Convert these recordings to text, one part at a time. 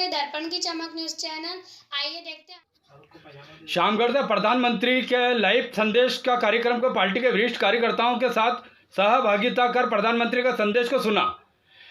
रहे दर्पण की चमक न्यूज चैनल। आइए देखते हैं। शामगढ़ से प्रधानमंत्री के लाइव संदेश का कार्यक्रम को पार्टी के वरिष्ठ कार्यकर्ताओं के साथ सहभागिता कर प्रधानमंत्री का संदेश को सुना।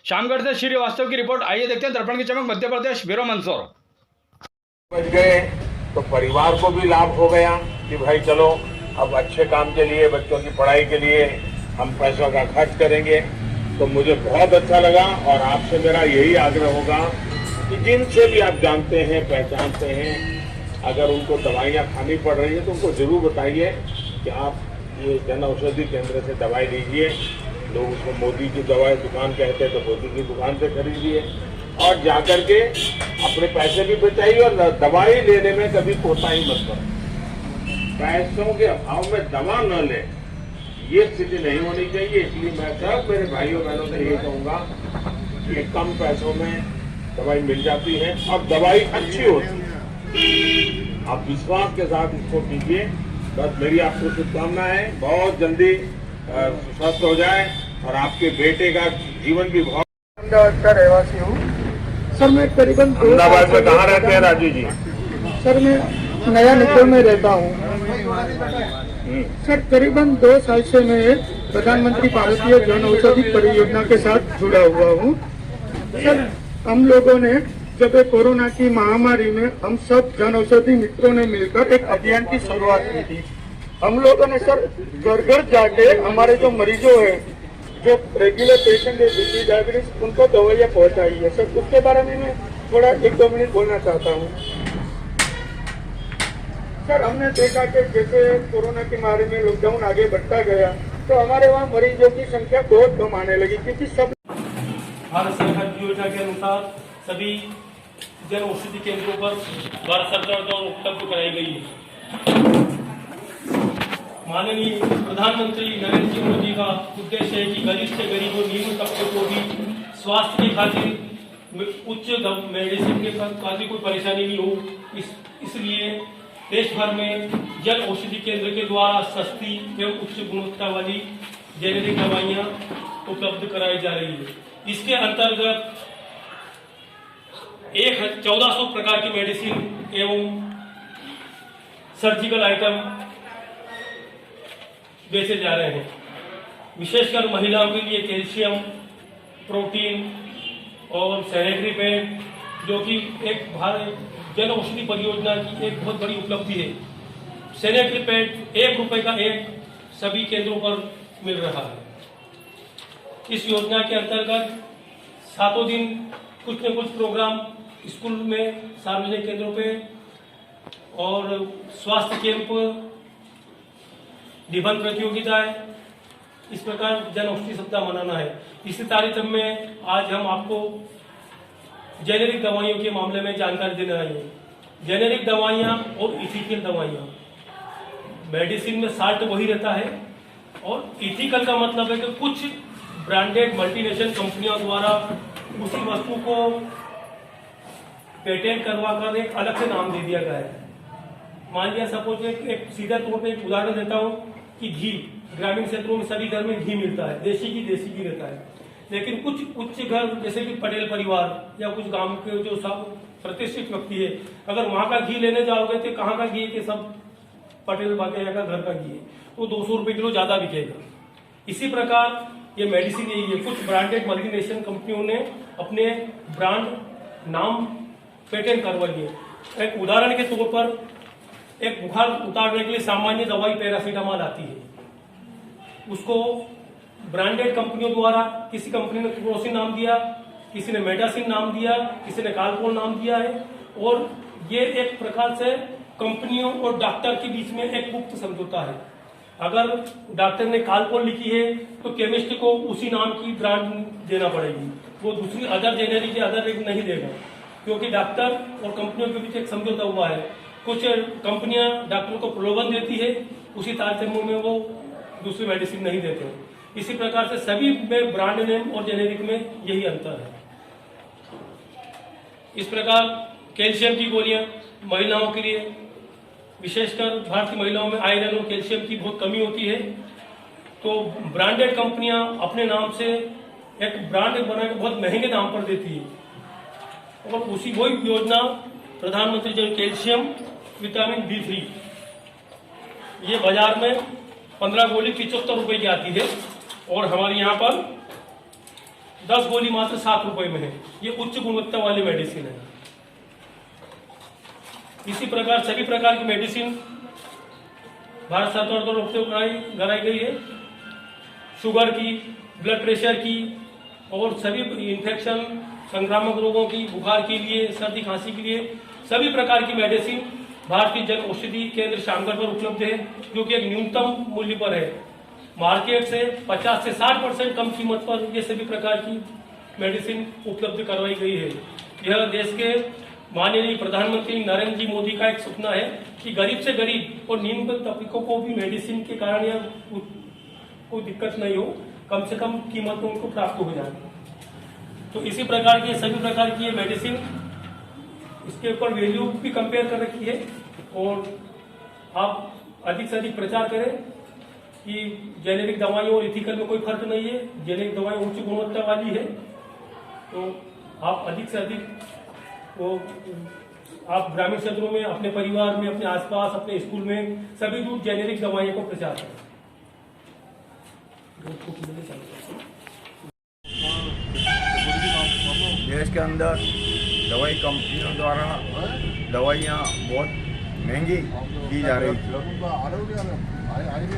शामगढ़ से श्रीवास्तव की रिपोर्ट। आइए देखते हैं दर्पण की चमक मध्य प्रदेश, ब्यूरो मंदसौर। बच गए तो परिवार को भी लाभ हो गया कि भाई चलो अब अच्छे काम के लिए, बच्चों की पढ़ाई के लिए हम पैसों का खर्च करेंगे। तो मुझे बहुत अच्छा लगा और आपसे मेरा यही आग्रह होगा कि जिनसे भी आप जानते हैं, पहचानते हैं, अगर उनको दवाइयाँ खानी पड़ रही है तो उनको जरूर बताइए कि आप ये जन औषधि केंद्र से दवाई लीजिए। लोग उसको मोदी की दवाई दुकान कहते हैं तो मोदी की दुकान से खरीदिए और जाकर के अपने पैसे भी बचाइए और दवाई लेने में कभी कोताही मत करो। पैसों के अभाव में दवा न ले, ये स्थिति नहीं होनी चाहिए। इसलिए मैं सब मेरे भाइयों बहनों से ये कहूँगा कि कम पैसों में दवाई मिल जाती है और दवाई अच्छी होती है। आप विश्वास के साथ इसको कीजिए। बस मेरी आपको शुभकामनाएं, बहुत जल्दी स्वस्थ हो जाए और आपके बेटे का जीवन भी बहुत। अहमदाबाद का रहवासी हूँ सर। मैं करीबन अहमदाबाद में कहाँ रहते हैं राजू जी? सर मैं नया निकोल में रहता हूँ सर। करीबन 2 साल से मैं प्रधानमंत्री भारतीय जन औषधि परियोजना के साथ जुड़ा हुआ हूँ सर। हम लोगों ने जब कोरोना की महामारी में हम सब जन औषधि मित्रों ने मिलकर एक अभियान की शुरुआत की थी। हम लोगों ने सर घर घर जाके हमारे जो मरीजों है, जो रेगुलर पेशेंट है बीपी डायबिटीज, उनको दवाइयाँ पहुँचाई है सर। उसके बारे में मैं थोड़ा 1-2 मिनट बोलना चाहता हूँ सर। हमने देखा कि जैसे कोरोना की महामारी में लॉकडाउन आगे बढ़ता गया तो हमारे वहाँ मरीजों की संख्या बहुत कम आने लगी, क्योंकि सब भारत सरकार की योजना के अनुसार सभी जन औषधि केंद्रों पर भारत सरकार द्वारा उपलब्ध कराई गई है। माननीय प्रधानमंत्री नरेंद्र जी मोदी का उद्देश्य है कि गरीब से गरीब और निम्न तबके को भी स्वास्थ्य के खातिर उच्च मेडिसिन के खातिर कोई परेशानी नहीं हो। इसलिए देश भर में जन औषधि केंद्र के द्वारा सस्ती एवं उच्च गुणवत्ता वाली जेनेरिक दवाइयाँ उपलब्ध कराई जा रही है। इसके अंतर्गत 1400 प्रकार की मेडिसिन एवं सर्जिकल आइटम बेचे जा रहे हैं। विशेषकर महिलाओं के लिए कैल्शियम, प्रोटीन और सैनिटरी पैड, जो कि एक भारत जन औषधि परियोजना की एक बहुत बड़ी उपलब्धि है। सैनिटरी पैड 1 रुपए का एक सभी केंद्रों पर मिल रहा है। इस योजना के अंतर्गत 7 दिन कुछ न कुछ प्रोग्राम स्कूल में, सार्वजनिक केंद्रों पे और स्वास्थ्य कैंप, निबंध प्रतियोगिताएं, इस प्रकार जन औषधि सप्ताह मनाना है। इसी तारीख में आज हम आपको जेनेरिक दवाइयों के मामले में जानकारी देने आए हैं। जेनेरिक दवाइयाँ और इथिकल दवाइयाँ, मेडिसिन में साल्ट वही रहता है और इथिकल का मतलब है कि कुछ ब्रांडेड मल्टीनेशनल कंपनियों द्वारा उसी वस्तु को पेटेंट करवा कर एक अलग से नाम दे दिया गया है। मान लिया सपोज एक सीधा तौर पे एक उदाहरण देता हूँ कि घी, ग्रामीण क्षेत्रों में सभी घर में घी मिलता है, देसी घी रहता है। लेकिन कुछ उच्च घर जैसे कि पटेल परिवार या कुछ गांव के जो सब प्रतिष्ठित व्यक्ति है, अगर वहां का घी लेने जाओगे तो कहाँ का घी है कि सब पटेल बागे का घर का घी है, वो 200 रुपये किलो ज्यादा बिकेगा। इसी प्रकार ये मेडिसिन यही है। कुछ ब्रांडेड मल्टीनेशनल कंपनियों ने अपने ब्रांड नाम पेटेंट करवा लिए। एक उदाहरण के तौर पर एक बुखार उतारने के लिए सामान्य दवाई पैरासीटामोल आती है, उसको ब्रांडेड कंपनियों द्वारा किसी कंपनी ने क्रोसिन नाम दिया, किसी ने मेटासिन नाम दिया, किसी ने कालपोल नाम दिया है। और ये एक प्रकार से कंपनियों और डॉक्टर के बीच में एक गुप्त समझौता है। अगर डॉक्टर ने कालपोल लिखी है तो केमिस्ट को उसी नाम की ब्रांड देना पड़ेगी, वो दूसरी अदर जेनेरिक या अदर रेट नहीं देगा, क्योंकि डॉक्टर और कंपनियों के बीच एक समझौता हुआ है। कुछ कंपनियां डॉक्टरों को प्रलोभन देती है, उसी तारतम्य में वो दूसरी मेडिसिन नहीं देते। इसी प्रकार से सभी में ब्रांड नेम और जेनेरिक में यही अंतर है। इस प्रकार कैल्शियम की गोलियां महिलाओं के लिए, विशेषकर भारतीय महिलाओं में आयरन और कैल्शियम की बहुत कमी होती है, तो ब्रांडेड कंपनियां अपने नाम से एक ब्रांड बना के बहुत महंगे दाम पर देती है। और उसी वही योजना प्रधानमंत्री जन कैल्शियम विटामिन D3, ये बाजार में 15 गोली 75 रुपए की आती है और हमारे यहाँ पर 10 गोली मात्र 7 रुपए में है। ये उच्च गुणवत्ता वाली मेडिसिन है। इसी प्रकार सभी प्रकार की मेडिसिन भारत सरकार द्वारा उपयोग कराई गई है। शुगर की, ब्लड प्रेशर की और सभी इन्फेक्शन, संक्रामक रोगों की, बुखार के लिए, सर्दी खांसी के लिए सभी प्रकार की मेडिसिन भारतीय जन औषधि केंद्र शामगढ़ पर उपलब्ध है, जो कि एक न्यूनतम मूल्य पर है। मार्केट से 50 से 60% कम कीमत पर ये सभी प्रकार की मेडिसिन उपलब्ध करवाई गई है। यह देश के माननीय प्रधानमंत्री नरेंद्र जी मोदी का एक सपना है कि गरीब से गरीब और निम्न तबकों को भी मेडिसिन के कारण या कोई दिक्कत नहीं हो, कम से कम कीमत में उनको प्राप्त हो जाए। तो इसी प्रकार की सभी प्रकार की ये मेडिसिन, इसके ऊपर वैल्यू भी कंपेयर कर रखी है और आप अधिक से अधिक प्रचार करें कि जेनेरिक दवाइयों और इथिकल में कोई फर्क नहीं है। जेनेरिक दवाई उच्च गुणवत्ता वाली है, तो आप अधिक से अधिक वो आप ग्रामीण क्षेत्रों में, अपने परिवार में, अपने आसपास, अपने स्कूल में सभी दूर जेनेरिक दवाइयों को प्रचार करें। देश के अंदर दवाई कंपनियों द्वारा दवाइयाँ बहुत महंगी की जा रही थी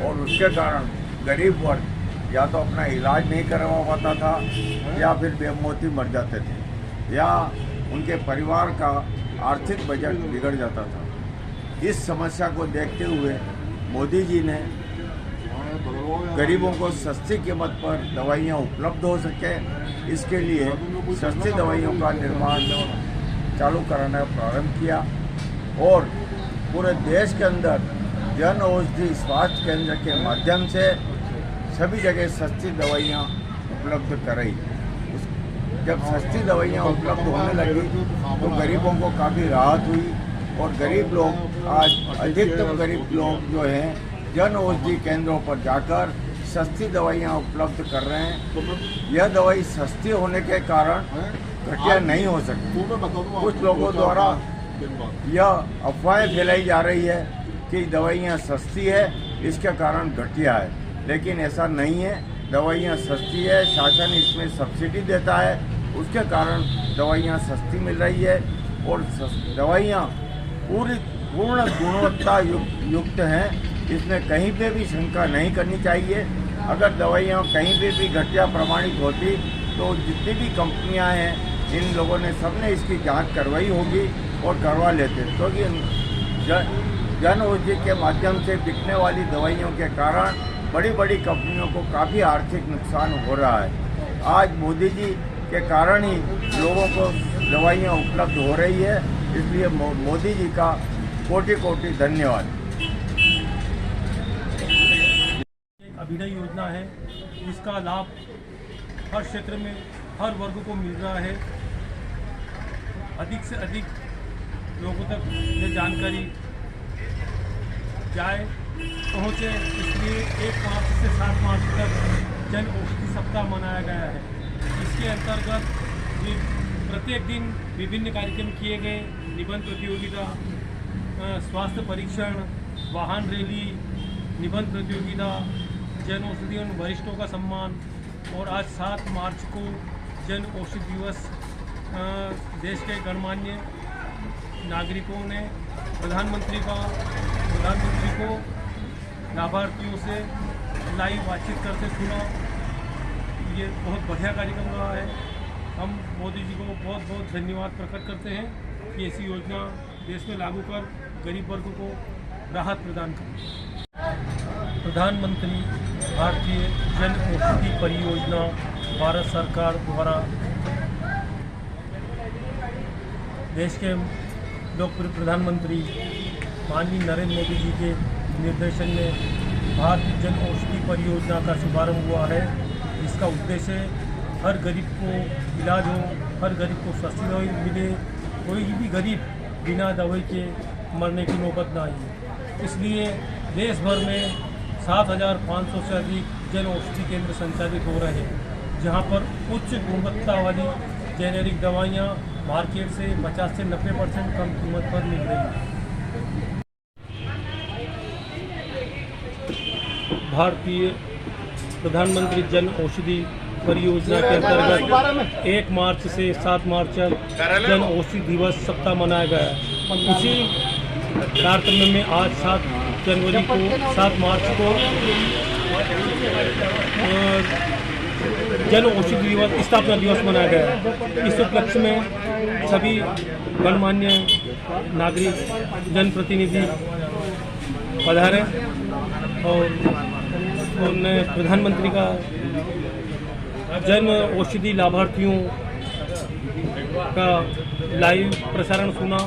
और उसके कारण गरीब वर्ग या तो अपना इलाज नहीं करवा पाता था या फिर बेमौती मर जाते थे या उनके परिवार का आर्थिक बजट बिगड़ जाता था। इस समस्या को देखते हुए मोदी जी ने गरीबों को सस्ती कीमत पर दवाइयाँ उपलब्ध हो सके, इसके लिए सस्ती दवाइयों का निर्माण चालू कराना प्रारंभ किया और पूरे देश के अंदर जन औषधि स्वास्थ्य केंद्र के माध्यम से सभी जगह सस्ती दवाइयाँ उपलब्ध कराई। जब सस्ती दवाइयाँ उपलब्ध होने लगी तो गरीबों को काफ़ी राहत हुई और गरीब लोग आज अधिकतम गरीब लोग जो हैं जन औषधि केंद्रों पर जाकर सस्ती दवाइयाँ उपलब्ध कर रहे हैं। यह दवाई सस्ती होने के कारण घटिया नहीं हो सकती। कुछ लोगों द्वारा यह अफवाहें फैलाई जा रही है कि दवाइयाँ सस्ती है इसके कारण घटिया है, लेकिन ऐसा नहीं है। दवाइयाँ सस्ती है, शासन इसमें सब्सिडी देता है, उसके कारण दवाइयाँ सस्ती मिल रही है और दवाइयाँ पूर्ण गुणवत्ता युक्त हैं। इसमें कहीं पे भी शंका नहीं करनी चाहिए। अगर दवाइयाँ कहीं पे भी घटिया प्रमाणित होती तो जितनी भी कंपनियां हैं इन लोगों ने सबने इसकी जांच करवाई होगी और करवा लेते, क्योंकि जन औषधि के माध्यम से बिकने वाली दवाइयों के कारण बड़ी बड़ी कंपनियों को काफ़ी आर्थिक नुकसान हो रहा है। आज मोदी जी के कारण ही लोगों को दवाइयाँ उपलब्ध हो रही है, इसलिए मोदी जी का कोटि कोटि धन्यवाद। अभिनय योजना है जिसका लाभ हर क्षेत्र में हर वर्ग को मिल रहा है। अधिक से अधिक लोगों तक ये जानकारी जाए, पहुँचे, इसलिए 1 मार्च से 7 मार्च तक जन औषधि सप्ताह मनाया गया है। इसके अंतर्गत प्रत्येक दिन विभिन्न कार्यक्रम किए गए। निबंध प्रतियोगिता, स्वास्थ्य परीक्षण, वाहन रैली, निबंध प्रतियोगिता, जन औषधि और वरिष्ठों का सम्मान और आज 7 मार्च को जन औषधि दिवस देश के गणमान्य नागरिकों ने प्रधानमंत्री को लाभार्थियों से लाइव बातचीत करते सुना। ये बहुत बढ़िया कार्यक्रम रहा है। हम मोदी जी को बहुत बहुत धन्यवाद प्रकट करते हैं कि ऐसी योजना देश में लागू कर गरीब वर्ग को राहत प्रदान करें। प्रधानमंत्री भारतीय जन औषधि परियोजना भारत सरकार द्वारा देश के लोकप्रिय प्रधानमंत्री माननीय नरेंद्र मोदी जी के निर्देशन में भारतीय जन औषधि परियोजना का शुभारंभ हुआ है, जिसका उद्देश्य हर गरीब को इलाज हो, हर गरीब को सस्ती दवाई मिले, कोई भी गरीब बिना दवाई के मरने की नौबत ना आए। इसलिए देश भर में 7,500 से अधिक जन औषधि केंद्र संचालित हो रहे हैं, जहां पर उच्च गुणवत्ता वाली जेनेरिक दवाइयाँ मार्केट से 50 से 90% कम कीमत पर मिल रही है। भारतीय प्रधानमंत्री जन औषधि परियोजना के अंतर्गत 1 मार्च से 7 मार्च तक जन औषधि दिवस सप्ताह मनाया गया है। उसी तारतम्य में आज 7 जनवरी को 7 मार्च को जन औषधि दिवस स्थापना दिवस मनाया गया है। इस उपलक्ष्य में सभी गणमान्य नागरिक जनप्रतिनिधि पधारे और उन्होंने प्रधानमंत्री का जन औषधि लाभार्थियों का लाइव प्रसारण सुना।